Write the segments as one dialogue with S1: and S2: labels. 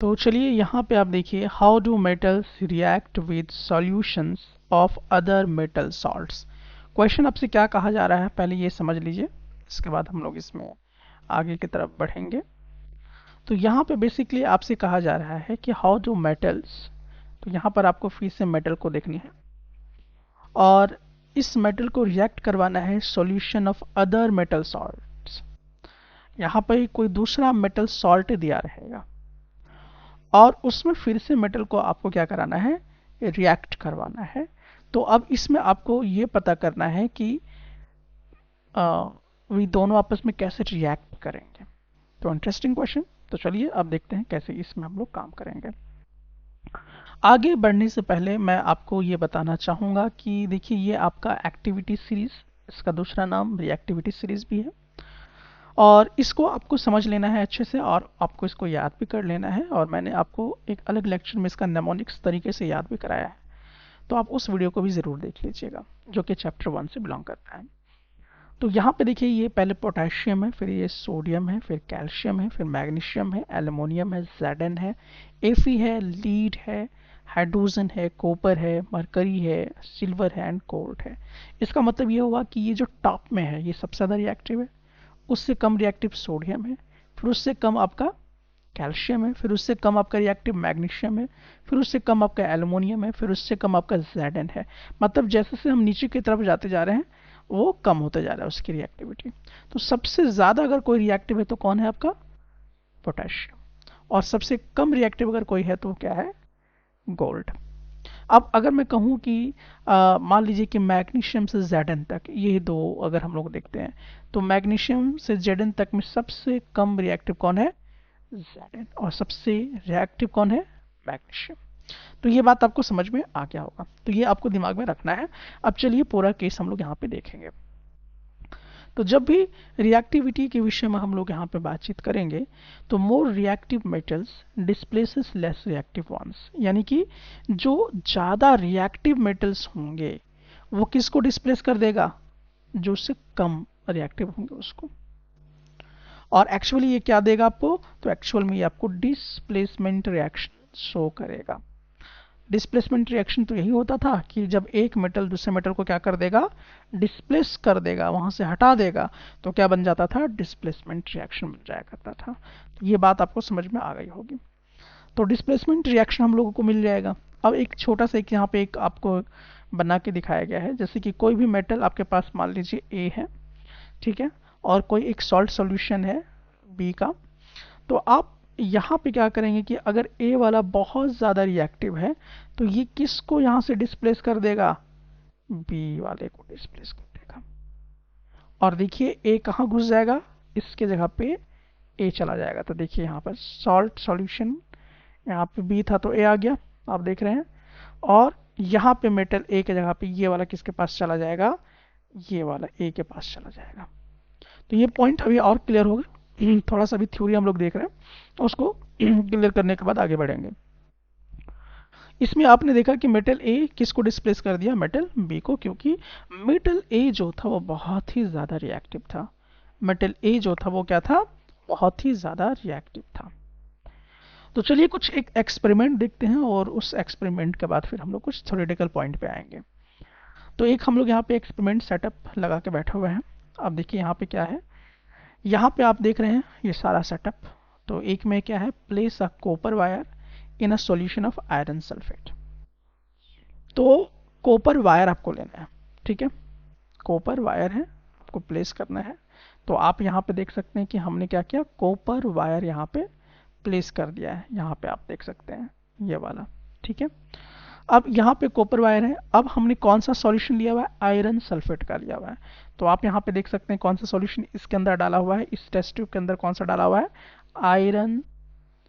S1: तो चलिए यहाँ पे आप देखिए, how do metals react with solutions of other metal salts. Question आपसे क्या कहा जा रहा है, पहले ये समझ लीजिए, इसके बाद हम लोग इसमें आगे की तरफ बढ़ेंगे। तो यहाँ पे बेसिकली आपसे कहा जा रहा है कि हाउ डू मेटल्स, तो यहाँ पर आपको फिर से मेटल को देखनी है और इस मेटल को रिएक्ट करवाना है solution of other metal salts. यहाँ पर कोई दूसरा मेटल सॉल्ट दिया रहेगा और उसमें फिर से मेटल को आपको क्या कराना है, रिएक्ट करवाना है। तो अब इसमें आपको ये पता करना है कि वे दोनों आपस में कैसे रिएक्ट करेंगे। तो इंटरेस्टिंग क्वेश्चन। तो चलिए अब देखते हैं कैसे इसमें हम लोग काम करेंगे। आगे बढ़ने से पहले मैं आपको ये बताना चाहूँगा कि देखिए, ये आपका एक्टिविटी सीरीज, इसका दूसरा नाम रिएक्टिविटी सीरीज भी है और इसको आपको समझ लेना है अच्छे से और आपको इसको याद भी कर लेना है। और मैंने आपको एक अलग लेक्चर में इसका नेमोनिक्स तरीके से याद भी कराया है, तो आप उस वीडियो को भी ज़रूर देख लीजिएगा जो कि चैप्टर 1 से बिलोंग करता है। तो यहाँ पे देखिए, ये पहले पोटेशियम है, फिर ये सोडियम है, फिर कैल्शियम है, फिर मैग्नीशियम है, एल्युमिनियम है, Zn है, Fe है, लीड है, हाइड्रोजन है, कॉपर है, मरकरी है, सिल्वर है एंड गोल्ड है। इसका मतलब ये हुआ कि ये जो टॉप में है ये सबसे ज़्यादा रिएक्टिव है, उससे कम रिएक्टिव सोडियम है, फिर उससे कम आपका कैल्शियम है, फिर उससे कम आपका रिएक्टिव मैग्नीशियम है, फिर उससे कम आपका एल्युमिनियम है, फिर उससे कम आपका Zn है। मतलब जैसे से हम नीचे की तरफ जाते जा रहे हैं वो कम होते जा रहा है उसकी रिएक्टिविटी। तो सबसे ज़्यादा अगर कोई रिएक्टिव है तो कौन है आपका, पोटेशियम। और सबसे कम रिएक्टिव अगर कोई है तो क्या है, गोल्ड। अब अगर मैं कहूँ कि मान लीजिए कि मैग्नीशियम से Zn तक, ये दो अगर हम लोग देखते हैं, तो मैग्नीशियम से Zn तक में सबसे कम रिएक्टिव कौन है, Zn, और सबसे रिएक्टिव कौन है, मैग्नीशियम। तो ये बात आपको समझ में आ गया होगा, तो ये आपको दिमाग में रखना है। अब चलिए पूरा केस हम लोग यहाँ पे देखेंगे। तो जब भी रिएक्टिविटी के विषय में हम लोग यहाँ पे बातचीत करेंगे तो more reactive metals displaces less reactive ones, यानी कि जो ज़्यादा रिएक्टिव मेटल्स होंगे वो किसको डिस्प्लेस कर देगा, जो उससे कम रिएक्टिव होंगे उसको। और एक्चुअली ये क्या देगा आपको, तो एक्चुअल में ये आपको डिस्प्लेसमेंट रिएक्शन शो करेगा। डिस्प्लेसमेंट रिएक्शन तो यही होता था कि जब एक मेटल दूसरे मेटल को क्या कर देगा, डिस्प्लेस कर देगा, वहां से हटा देगा, तो क्या बन जाता था, डिस्प्लेसमेंट रिएक्शन बन जाया करता था। तो ये बात आपको समझ में आ गई होगी। तो डिस्प्लेसमेंट रिएक्शन हम लोगों को मिल जाएगा। अब एक छोटा सा एक यहाँ पे एक आपको बना के दिखाया गया है, जैसे कि कोई भी मेटल आपके पास मान लीजिए ए है, ठीक है, और कोई एक सॉल्ट सॉल्यूशन है बी का। तो आप यहाँ पे क्या करेंगे कि अगर ए वाला बहुत ज़्यादा रिएक्टिव है तो ये किसको यहाँ से डिस्प्लेस कर देगा, बी वाले को डिस्प्लेस कर देगा। और देखिए ए कहाँ घुस जाएगा, इसके जगह पे ए चला जाएगा। तो देखिए यहाँ पर सॉल्ट सॉल्यूशन, यहाँ पे बी था तो ए आ गया, आप देख रहे हैं। और यहाँ पे मेटल ए के जगह पे ये वाला किसके पास चला जाएगा, ये वाला ए के पास चला जाएगा। तो ये पॉइंट अभी और क्लियर होगा। थोड़ा सा भी थ्योरी हम लोग देख रहे हैं, उसको क्लियर करने के बाद आगे बढ़ेंगे। इसमें आपने देखा कि मेटल ए किसको डिस्प्लेस कर दिया, मेटल बी को, क्योंकि मेटल ए जो था वो बहुत ही ज़्यादा रिएक्टिव था। मेटल ए जो था वो क्या था, बहुत ही ज़्यादा रिएक्टिव था। तो चलिए कुछ एक एक्सपेरिमेंट देखते हैं और उस एक्सपेरिमेंट के बाद फिर हम लोग कुछ थ्योरेटिकल पॉइंट पे आएंगे। तो एक हम लोग यहाँ पे एक्सपेरिमेंट सेटअप लगा के बैठे हुए हैं। अब देखिए यहाँ पे क्या है, यहाँ पे आप देख रहे हैं ये सारा सेटअप। तो एक में क्या है, place a copper wire in a solution of iron sulphate. तो कॉपर वायर आपको लेना है, ठीक है, कॉपर वायर है, आपको प्लेस करना है। तो आप यहाँ पे देख सकते हैं कि हमने क्या किया, कॉपर वायर यहाँ पे प्लेस कर दिया है। यहाँ पे आप देख सकते हैं ये वाला, ठीक है। अब यहाँ पे कॉपर वायर है, अब हमने कौन सा सॉल्यूशन लिया हुआ है, आयरन सल्फेट का लिया हुआ है। तो आप यहाँ पे देख सकते हैं कौन सा सॉल्यूशन इसके अंदर डाला हुआ है, इस टेस्ट ट्यूब के अंदर कौन सा डाला हुआ है, आयरन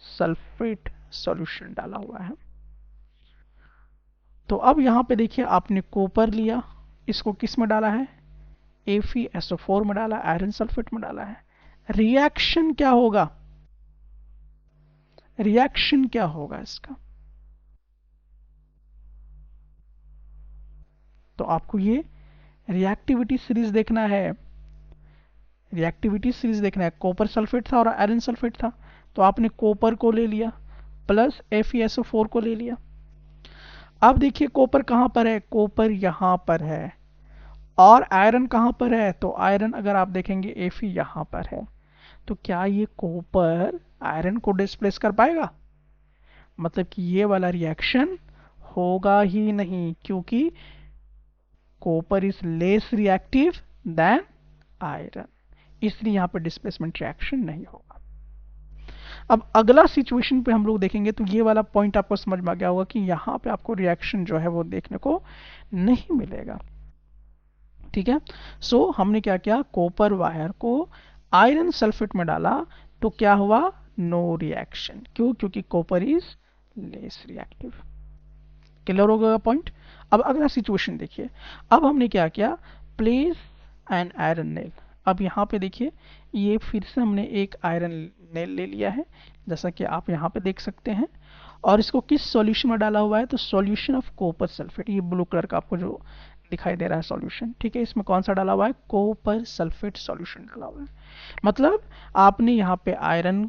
S1: सल्फेट सॉल्यूशन डाला हुआ है। तो अब यहाँ पे देखिए आपने कॉपर लिया, इसको किस में डाला है, FeSO4 में डाला, आयरन सल्फेट में डाला है। रिएक्शन क्या होगा, रिएक्शन क्या होगा इसका, तो आपको ये रिएक्टिविटी सीरीज देखना है। रिएक्टिविटी सीरीज देखना है, कॉपर सल्फेट था और आयरन सल्फेट था, तो आपने कॉपर को ले लिया, प्लस FeSO4 को ले लिया। अब देखिए कॉपर कहाँ पर है, कॉपर यहाँ पर है, और आयरन कहाँ पर है, तो आयरन अगर आप देखेंगे Fe यहाँ पर है। तो क्या ये कॉपर आयरन को डिस्प्लेस कर पाएगा? मतलब कि ये वाला रिएक्शन होगा ही नहीं, क्योंकि copper is less reactive than iron, इसलिए यहाँ पे डिस्प्लेसमेंट रिएक्शन नहीं होगा। अब अगला सिचुएशन पे हम लोग देखेंगे तो ये वाला पॉइंट आपको समझ में आ गया होगा कि यहाँ पे आपको रिएक्शन जो है वो देखने को नहीं मिलेगा। ठीक है, सो हमने क्या किया, कॉपर वायर को आयरन सल्फेट में डाला तो क्या हुआ, नो रिएक्शन। क्यों? क्योंकि copper is less reactive. Clear हो गया पॉइंट। अब अगला सिचुएशन देखिए, अब हमने क्या किया, प्लेस एन आयरन नेल। अब यहाँ पे देखिए ये फिर से हमने एक आयरन नेल ले लिया है, जैसा कि आप यहाँ पे देख सकते हैं, और इसको किस सॉल्यूशन में डाला हुआ है, तो सॉल्यूशन ऑफ कॉपर सल्फेट। ये ब्लू कलर का आपको जो दिखाई दे रहा है सॉल्यूशन, ठीक है, इसमें कौन सा डाला हुआ है, कॉपर सल्फेट सॉल्यूशन डाला हुआ है। मतलब आपने यहाँ पे आयरन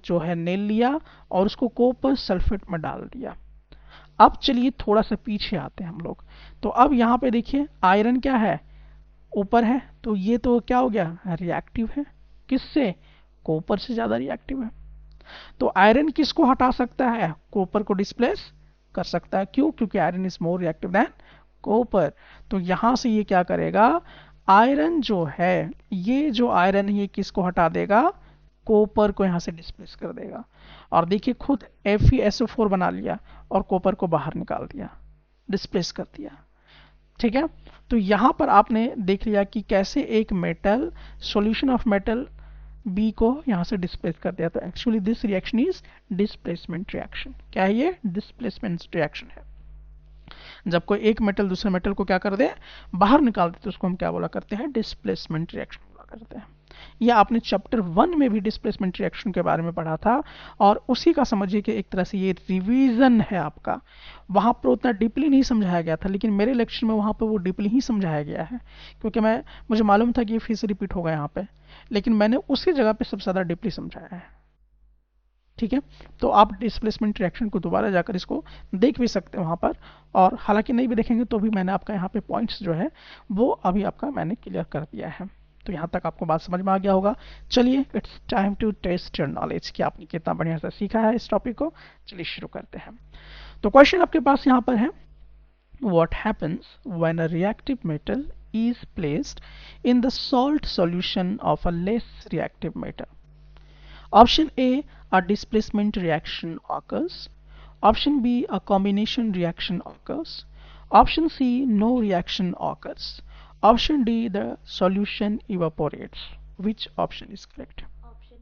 S1: जो है नेल लिया और उसको कॉपर सल्फेट में डाल दिया। अब चलिए थोड़ा सा पीछे आते हैं हम लोग, तो अब यहाँ पे देखिए आयरन क्या है, ऊपर है, तो ये तो क्या हो गया, रिएक्टिव है, किससे, कॉपर से ज्यादा रिएक्टिव है। तो आयरन किसको हटा सकता है, कॉपर को डिस्प्लेस कर सकता है। क्यों? क्योंकि iron is more reactive than copper. तो यहां से ये क्या करेगा, आयरन जो है, ये जो आयरन है ये किसको हटा देगा, कॉपर को यहां से डिस्प्लेस कर देगा। और देखिए खुद FeSO4 बना लिया और कॉपर को बाहर निकाल दिया, डिस्प्लेस कर दिया। ठीक है, तो यहां पर आपने देख लिया कि कैसे एक metal solution of metal B को यहां से डिस्प्लेस कर दिया। तो actually this reaction is displacement reaction. क्या है ये, डिस्प्लेसमेंट रिएक्शन है। जब कोई एक मेटल दूसरे मेटल को क्या कर दे, बाहर निकाल दे, तो उसको हम क्या बोला करते हैं, डिस्प्लेसमेंट रिएक्शन बोला करते हैं। यह आपने चैप्टर 1 में भी डिस्प्लेसमेंट रिएक्शन के बारे में पढ़ा था, और उसी का समझिए कि एक तरह से ये रिवीजन है आपका। वहां पर उतना डीपली नहीं समझाया गया था, लेकिन मेरे लेक्चर में वहां पर वो डीपली ही समझाया गया है, क्योंकि मुझे मालूम था कि ये फिर से रिपीट होगा यहाँ पे, लेकिन मैंने उसी जगह पे सबसे ज्यादा डीपली समझाया है। ठीक है, तो आप डिस्प्लेसमेंट रिएक्शन को दोबारा जाकर इसको देख भी सकते हैं वहां पर, और हालांकि नहीं भी देखेंगे तो भी मैंने आपका यहाँ पे पॉइंट्स जो है वो अभी आपका मैंने क्लियर कर दिया है। तो यहाँ तक आपको बात समझ में आ गया होगा। चलिए it's time to test your knowledge कि आपने कितना बढ़िया से सीखा है इस टॉपिक को। चलिए शुरू करते हैं। तो क्वेश्चन आपके पास यहाँ पर है, what happens when a reactive metal is placed in the salt solution of a less reactive metal? Option A, a displacement reaction occurs. Option B, a combination reaction occurs. Option C, no reaction occurs. Option D, the solution evaporates. Which option is correct?
S2: Option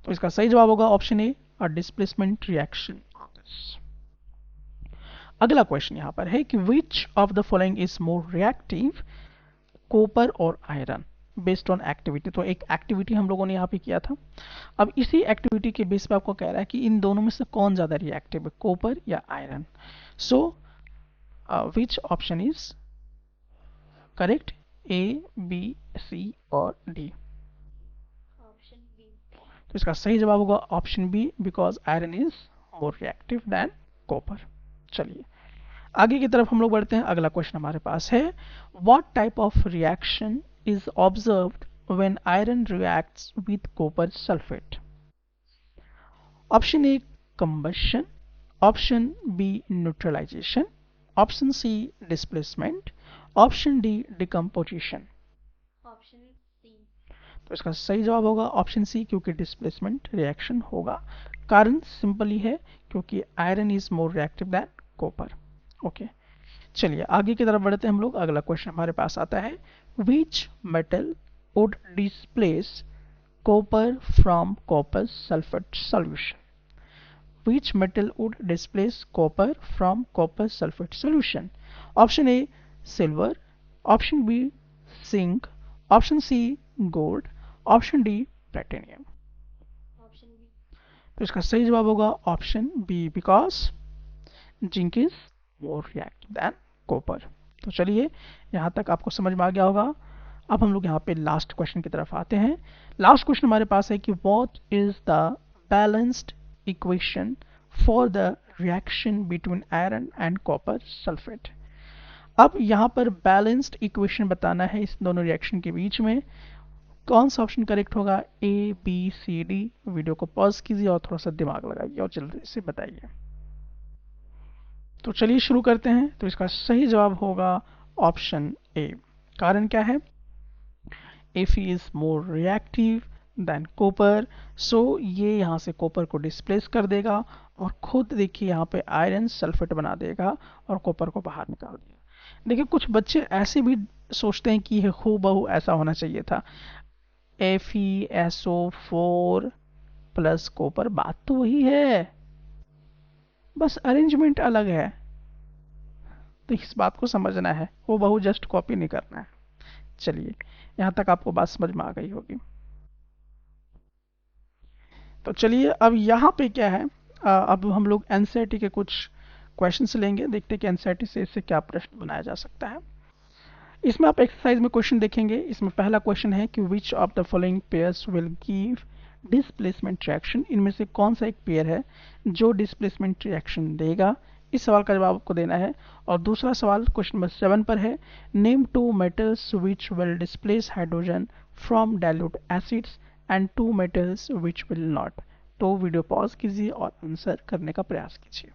S1: तो इसका सही जवाब होगा option A, a displacement reaction occurs. अगला question यहाँ पर है कि which of the following is more reactive, copper और आयरन, बेस्ड ऑन एक्टिविटी। तो एक एक्टिविटी हम लोगों ने यहाँ पे किया था। अब इसी एक्टिविटी के बेस पे आपको कह रहा है कि इन दोनों में से कौन ज्यादा रिएक्टिव है, कॉपर या iron. So which option is correct, A, B, C और डी?
S2: Option B.
S1: तो इसका सही जवाब होगा option B, because iron is more reactive than copper. चलिए आगे की तरफ हम लोग बढ़ते हैं। अगला क्वेश्चन हमारे पास है, what type of reaction is observed when iron reacts with copper sulfate? Option A, combustion. Option B, neutralization. Option C, displacement. Option D, decomposition.
S2: Option C.
S1: तो इसका सही जवाब होगा ऑप्शन सी, क्योंकि डिस्प्लेसमेंट रिएक्शन होगा। कारण सिंपल ही है, क्योंकि iron is more reactive than copper. Okay, चलिए आगे की तरफ बढ़ते हैं हम लोग। अगला क्वेश्चन हमारे पास आता है, which metal would displace copper from copper sulfate solution? Which metal would displace copper from copper sulfate solution? Option A, silver. Option B, zinc. Option C, gold. Option D, platinum.
S2: Option B.
S1: तो इसका सही जवाब होगा option B, because zinc is more reactive than copper. तो चलिए यहाँ तक आपको समझ में आ गया होगा। अब हम लोग यहाँ पे लास्ट क्वेश्चन की तरफ आते हैं। लास्ट क्वेश्चन हमारे पास है कि what is the balanced equation for the reaction between iron and copper sulfate। अब यहाँ पर बैलेंस्ड इक्वेशन बताना है इस दोनों रिएक्शन के बीच में। कौन सा ऑप्शन करेक्ट होगा? ए, बी, सी, डी। वीडियो को पॉज कीजिए और थोड़ा सा दिमाग लगाइए और जल्दी से बताइए। तो चलिए शुरू करते हैं। तो इसका सही जवाब होगा ऑप्शन ए। कारण क्या है? Fe is more reactive than copper, so ये यहाँ से कॉपर को डिस्प्लेस कर देगा और खुद देखिए यहाँ पे आयरन सल्फेट बना देगा और कॉपर को बाहर निकाल देगा। देखिए कुछ बच्चे ऐसे भी सोचते हैं कि यह हूबहू ऐसा होना चाहिए था, FeSO4 प्लस कॉपर, बात तो वही है, बस अरेंजमेंट अलग है। तो इस बात को समझना है, हूबहू जस्ट कॉपी नहीं करना है। चलिए यहां तक आपको बात समझ में आ गई होगी। तो चलिए अब यहाँ पे क्या है, अब हम लोग एनसीईआरटी के कुछ क्वेश्चंस लेंगे, देखते हैं कि एनसीईआरटी से इससे क्या प्रश्न बनाया जा सकता है। इसमें आप एक्सरसाइज में क्वेश्चन देखेंगे। इसमें पहला क्वेश्चन है कि which of the following pairs will give displacement reaction. इनमें से कौन सा एक पेयर है जो डिस्प्लेसमेंट रिएक्शन देगा? इस सवाल का जवाब आपको देना है। और दूसरा सवाल क्वेश्चन नंबर 7 पर है, name 2 metals which will displace hydrogen from dilute acids and 2 metals which will not. तो वीडियो पॉज कीजिए और आंसर करने का प्रयास कीजिए।